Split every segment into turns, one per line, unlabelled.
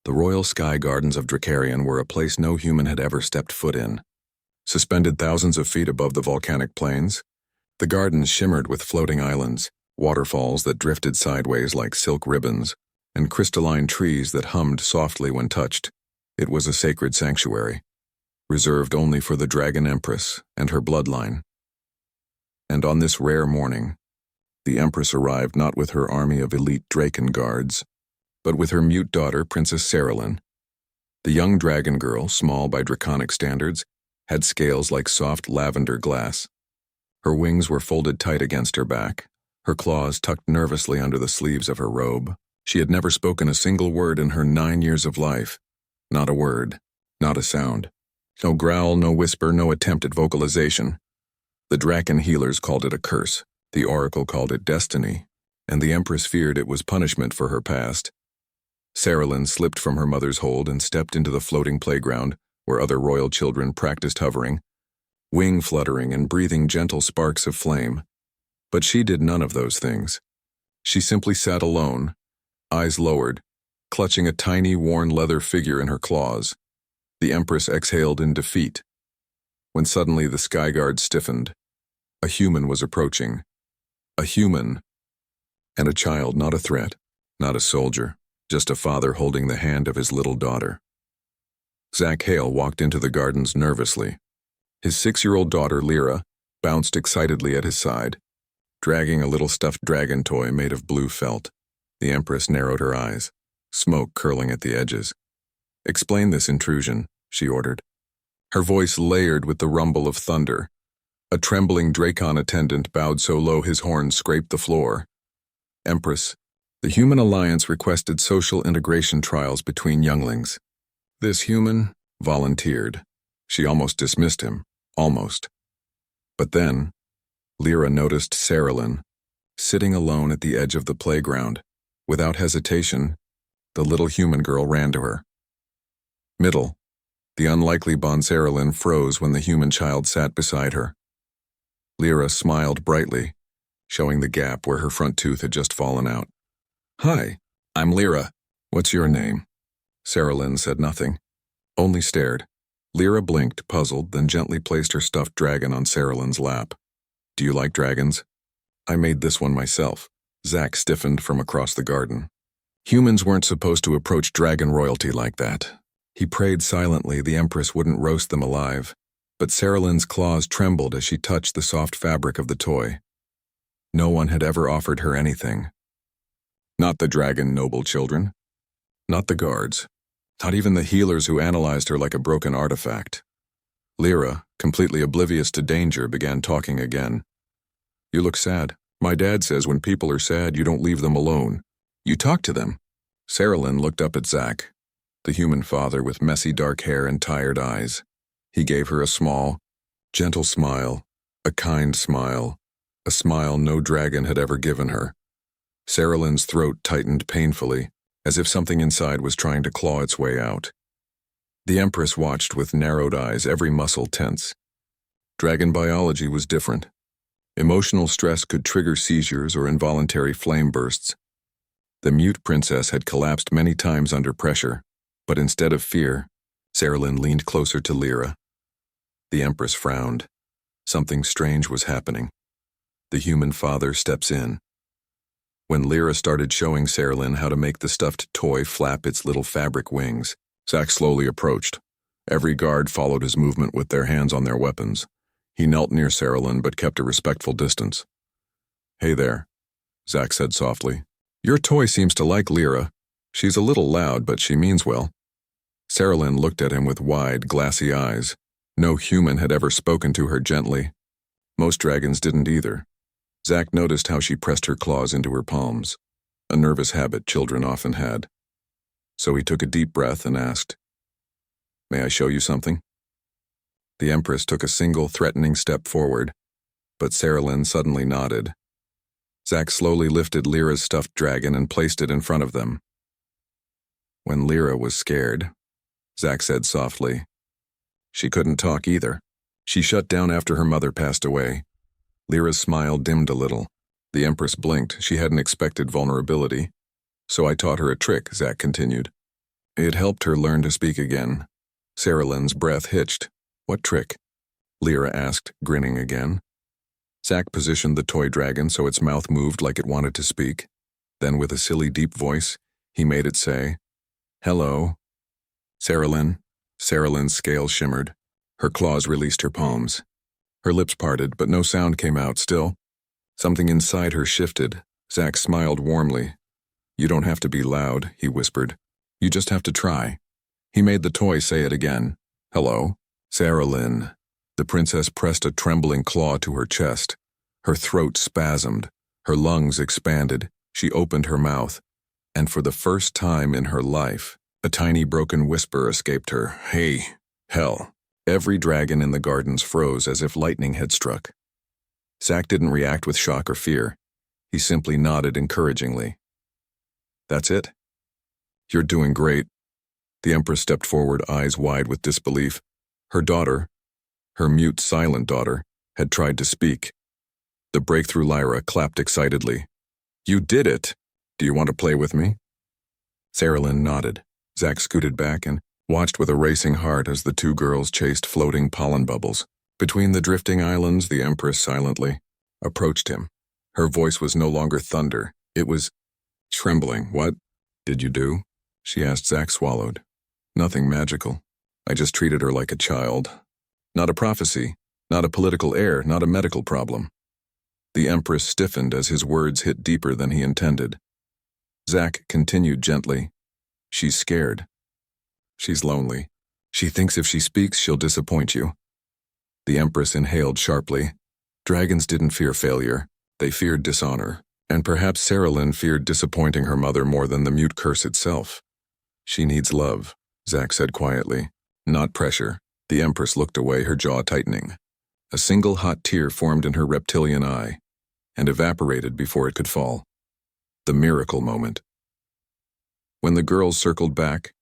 The royal sky gardens of Dracarien were a place no human had ever stepped foot in. Suspended thousands of feet above the volcanic plains, the gardens shimmered with floating islands, waterfalls that drifted sideways like silk ribbons, and crystalline trees that hummed softly when touched. It was a sacred sanctuary, reserved only for the Dragon Empress and her bloodline. And on this rare morning, the Empress arrived not with her army of elite Draken guards, but with her mute daughter, Princess Saralyn. The young dragon girl, small by draconic standards, had scales like soft lavender glass. Her wings were folded tight against her back, her claws tucked nervously under the sleeves of her robe. She had never spoken a single word in her 9 years of life. Not a word, not a sound. No growl, no whisper, no attempt at vocalization. The Draken healers called it a curse, the Oracle called it destiny, and the Empress feared it was punishment for her past. Saralyn slipped from her mother's hold and stepped into the floating playground where other royal children practiced hovering, wing fluttering and breathing gentle sparks of flame. But she did none of those things. She simply sat alone, eyes lowered, clutching a tiny, worn leather figure in her claws. The Empress exhaled in defeat, when suddenly the sky guard stiffened. A human was approaching. A human. And a child, not a threat, not a soldier. Just a father holding the hand of his little daughter. Zach Hale walked into the gardens nervously. His 6-year-old daughter, Lyra, bounced excitedly at his side, dragging a little stuffed dragon toy made of blue felt. The Empress narrowed her eyes, smoke curling at the edges. "Explain this intrusion," she ordered. Her voice layered with the rumble of thunder. A trembling Drakon attendant bowed so low his horns scraped the floor. "Empress, the Human Alliance requested social integration trials between younglings. This human volunteered." She almost dismissed him, almost. But then, Lyra noticed Saralyn, sitting alone at the edge of the playground. Without hesitation, the little human girl ran to her. Middle, the unlikely Bon Saralyn froze when the human child sat beside her. Lyra smiled brightly, showing the gap where her front tooth had just fallen out. "Hi, I'm Lyra. What's your name?" Saralyn said nothing, only stared. Lyra blinked, puzzled, then gently placed her stuffed dragon on Saralyn's lap. "Do you like dragons?" "I made this one myself." Zach stiffened from across the garden. Humans weren't supposed to approach dragon royalty like that. He prayed silently the Empress wouldn't roast them alive, but Saralyn's claws trembled as she touched the soft fabric of the toy. No one had ever offered her anything. Not the dragon noble children. Not the guards. Not even the healers who analyzed her like a broken artifact. Lyra, completely oblivious to danger, began talking again. "You look sad. My dad says when people are sad, you don't leave them alone. You talk to them." Saralyn looked up at Zach, the human father with messy dark hair and tired eyes. He gave her a small, gentle smile, a kind smile, a smile no dragon had ever given her. Saralyn's throat tightened painfully, as if something inside was trying to claw its way out. The Empress watched with narrowed eyes, every muscle tense. Dragon biology was different. Emotional stress could trigger seizures or involuntary flame bursts. The mute princess had collapsed many times under pressure, but instead of fear, Saralyn leaned closer to Lyra. The Empress frowned. Something strange was happening. The human father steps in. When Lyra started showing Saralyn how to make the stuffed toy flap its little fabric wings, Zach slowly approached. Every guard followed his movement with their hands on their weapons. He knelt near Saralyn but kept a respectful distance. "Hey there," Zach said softly. "Your toy seems to like Lyra. She's a little loud, but she means well." Saralyn looked at him with wide, glassy eyes. No human had ever spoken to her gently. Most dragons didn't either. Zach noticed how she pressed her claws into her palms, a nervous habit children often had. So he took a deep breath and asked, "May I show you something?" The Empress took a single threatening step forward, but Saralyn suddenly nodded. Zach slowly lifted Lyra's stuffed dragon and placed it in front of them. When Lyra was scared, Zach said softly, "She couldn't talk either. She shut down after her mother passed away." Lyra's smile dimmed a little. The Empress blinked. She hadn't expected vulnerability. "So I taught her a trick," Zach continued. It helped her learn to speak again. Sarah Lynn's breath hitched. What trick? Lyra asked, grinning again. Zack positioned the toy dragon so its mouth moved like it wanted to speak. Then with a silly deep voice, he made it say, "Hello." Sarah Lynn. Sarah Lynn's scales shimmered. Her claws released her palms. Her lips parted, but no sound came out still. Something inside her shifted. Zack smiled warmly. "You don't have to be loud," he whispered. "You just have to try." He made the toy say it again. "Hello." Sarah Lynn. The princess pressed a trembling claw to her chest. Her throat spasmed. Her lungs expanded. She opened her mouth. And for the first time in her life, a tiny broken whisper escaped her. "Hey, hell." Every dragon in the gardens froze as if lightning had struck. Zack didn't react with shock or fear. He simply nodded encouragingly. "That's it? You're doing great." The Empress stepped forward, eyes wide with disbelief. Her daughter, her mute, silent daughter, had tried to speak. The breakthrough Lyra clapped excitedly. "You did it! Do you want to play with me?" Sarah Lynn nodded. Zack scooted back and watched with a racing heart as the two girls chased floating pollen bubbles. Between the drifting islands, the Empress silently approached him. Her voice was no longer thunder. It was trembling. "What did you do?" she asked. Zack swallowed. "Nothing magical. I just treated her like a child. Not a prophecy, not a political error, not a medical problem." The Empress stiffened as his words hit deeper than he intended. Zack continued gently. "She's scared. She's lonely. She thinks if she speaks, she'll disappoint you." The Empress inhaled sharply. Dragons didn't fear failure. They feared dishonor. And perhaps Sarah Lynn feared disappointing her mother more than the mute curse itself. "She needs love," Zack said quietly. "Not pressure." The Empress looked away, her jaw tightening. A single hot tear formed in her reptilian eye and evaporated before it could fall. The miracle moment. When the girls circled back,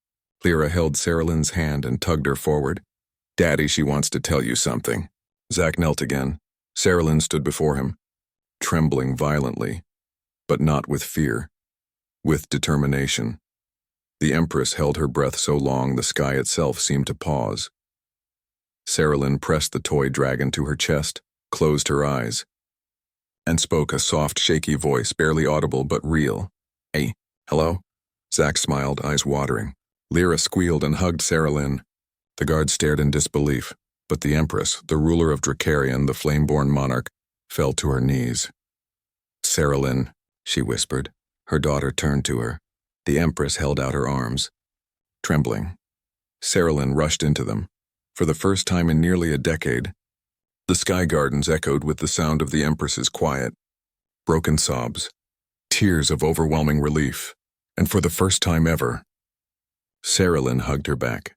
Lyra held Sarah Lynn's hand and tugged her forward. "Daddy, she wants to tell you something." Zack knelt again. Sarah Lynn stood before him, trembling violently, but not with fear, with determination. The Empress held her breath so long the sky itself seemed to pause. Sarah Lynn pressed the toy dragon to her chest, closed her eyes, and spoke a soft, shaky voice, barely audible but real. "Hey, hello?" Zack smiled, eyes watering. Lyra squealed and hugged Sarah Lynn. The guards stared in disbelief, but the Empress, the ruler of Drakarian, the flame-born monarch, fell to her knees. "Sarah Lynn," she whispered. Her daughter turned to her. The Empress held out her arms, trembling. Sarah Lynn rushed into them. For the first time in nearly a decade, the sky gardens echoed with the sound of the Empress's quiet, broken sobs, tears of overwhelming relief, and for the first time ever, Sarah Lynn hugged her back.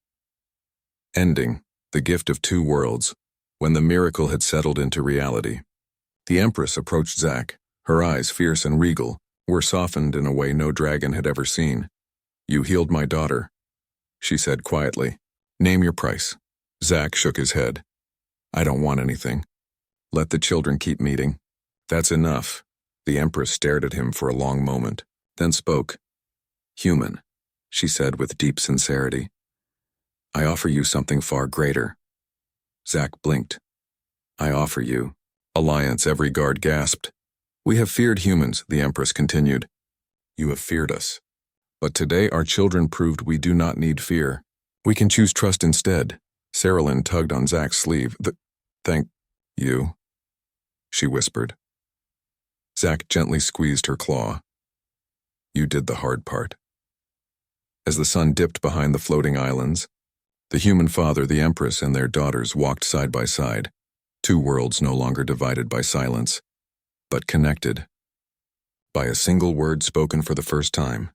Ending, the gift of two worlds, when the miracle had settled into reality. The Empress approached Zack. Her eyes, fierce and regal, were softened in a way no dragon had ever seen. "You healed my daughter," she said quietly. "Name your price." Zack shook his head. "I don't want anything. Let the children keep meeting." "That's enough." The Empress stared at him for a long moment, then spoke. "Human," she said with deep sincerity. "I offer you something far greater." Zack blinked. "I offer you alliance." Every guard gasped. "We have feared humans," the Empress continued. "You have feared us. But today our children proved we do not need fear. We can choose trust instead." Sarah Lynn tugged on Zack's sleeve. Thank you," she whispered. Zack gently squeezed her claw. "You did the hard part." As the sun dipped behind the floating islands, the human father, the Empress, and their daughters walked side by side, two worlds no longer divided by silence, but connected by a single word spoken for the first time.